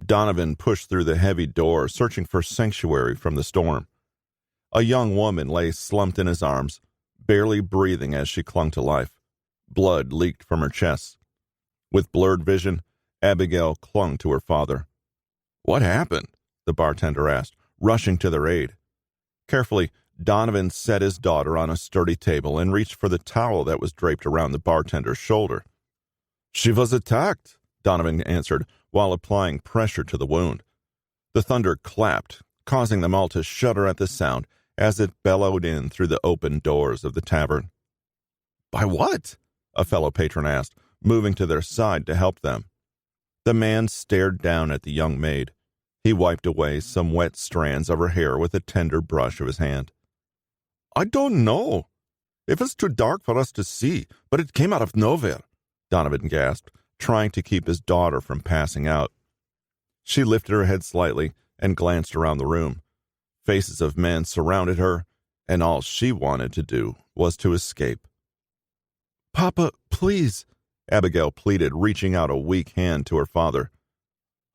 Donovan pushed through the heavy door, searching for sanctuary from the storm. A young woman lay slumped in his arms, barely breathing as she clung to life. Blood leaked from her chest. With blurred vision, Abigail clung to her father. "What happened?" the bartender asked, rushing to their aid. Carefully, Donovan set his daughter on a sturdy table and reached for the towel that was draped around the bartender's shoulder. "She was attacked," Donovan answered, while applying pressure to the wound. The thunder clapped, causing them all to shudder at the sound as it bellowed in through the open doors of the tavern. "By what?" a fellow patron asked, moving to their side to help them. The man stared down at the young maid. He wiped away some wet strands of her hair with a tender brush of his hand. "I don't know. It was too dark for us to see, but it came out of nowhere," Donovan gasped, trying to keep his daughter from passing out. She lifted her head slightly and glanced around the room. Faces of men surrounded her, and all she wanted to do was to escape. "Papa, please," Abigail pleaded, reaching out a weak hand to her father.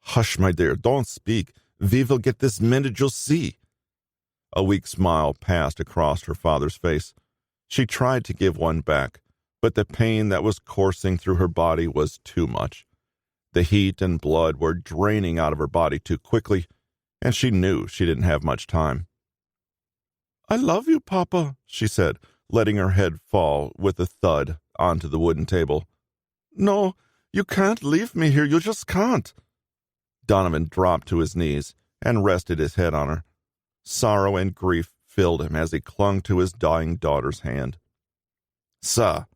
"Hush, my dear, don't speak. We will get this minute you'll see." A weak smile passed across her father's face. She tried to give one back, but the pain that was coursing through her body was too much. The heat and blood were draining out of her body too quickly, and she knew she didn't have much time. "I love you, Papa," she said, letting her head fall with a thud onto the wooden table. "No, you can't leave me here. You just can't." Donovan dropped to his knees and rested his head on her. Sorrow and grief filled him as he clung to his dying daughter's hand. "Sir."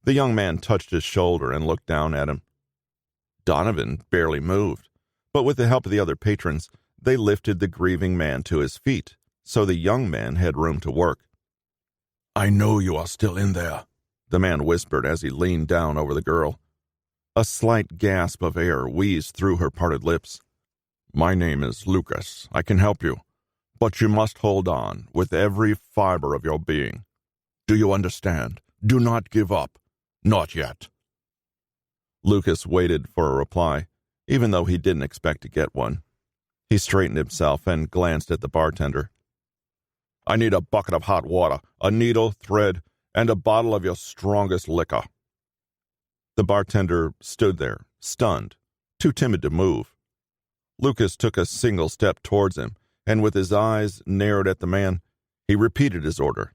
The young man touched his shoulder and looked down at him. Donovan barely moved, but with the help of the other patrons, they lifted the grieving man to his feet, so the young man had room to work. "I know you are still in there," the man whispered as he leaned down over the girl. A slight gasp of air wheezed through her parted lips. "My name is Lucas. I can help you, but you must hold on with every fiber of your being. Do you understand? Do not give up. Not yet." Lucas waited for a reply, even though he didn't expect to get one. He straightened himself and glanced at the bartender. "I need a bucket of hot water, a needle, thread, and a bottle of your strongest liquor." The bartender stood there, stunned, too timid to move. Lucas took a single step towards him, and with his eyes narrowed at the man, he repeated his order.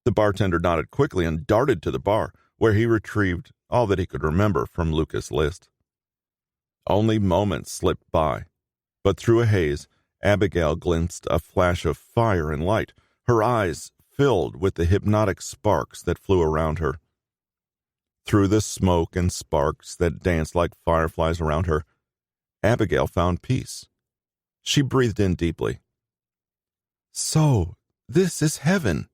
The bartender nodded quickly and darted to the bar, where he retrieved all that he could remember from Lucas' list. Only moments slipped by, but through a haze, Abigail glimpsed a flash of fire and light, her eyes filled with the hypnotic sparks that flew around her. Through the smoke and sparks that danced like fireflies around her, Abigail found peace. She breathed in deeply. "So, this is heaven,"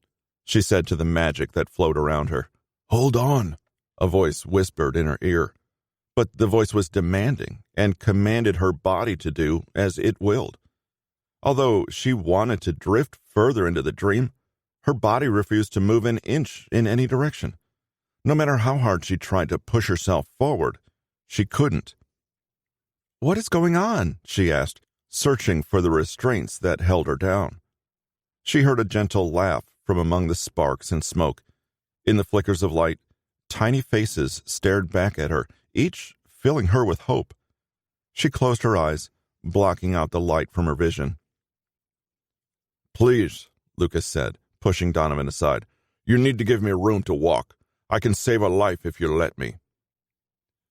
she said to the magic that flowed around her. "Hold on," a voice whispered in her ear, but the voice was demanding and commanded her body to do as it willed. Although she wanted to drift further into the dream, her body refused to move an inch in any direction. No matter how hard she tried to push herself forward, she couldn't. "What is going on?" she asked, searching for the restraints that held her down. She heard a gentle laugh from among the sparks and smoke. In the flickers of light, tiny faces stared back at her, each filling her with hope. She closed her eyes, blocking out the light from her vision. "Please," Lucas said, pushing Donovan aside. "You need to give me room to walk. I can save a life if you let me."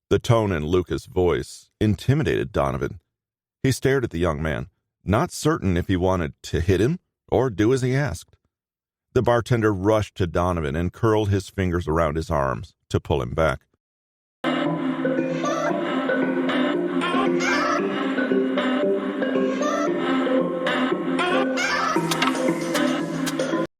The tone in Lucas' voice intimidated Donovan. He stared at the young man, not certain if he wanted to hit him or do as he asked. The bartender rushed to Donovan and curled his fingers around his arms to pull him back.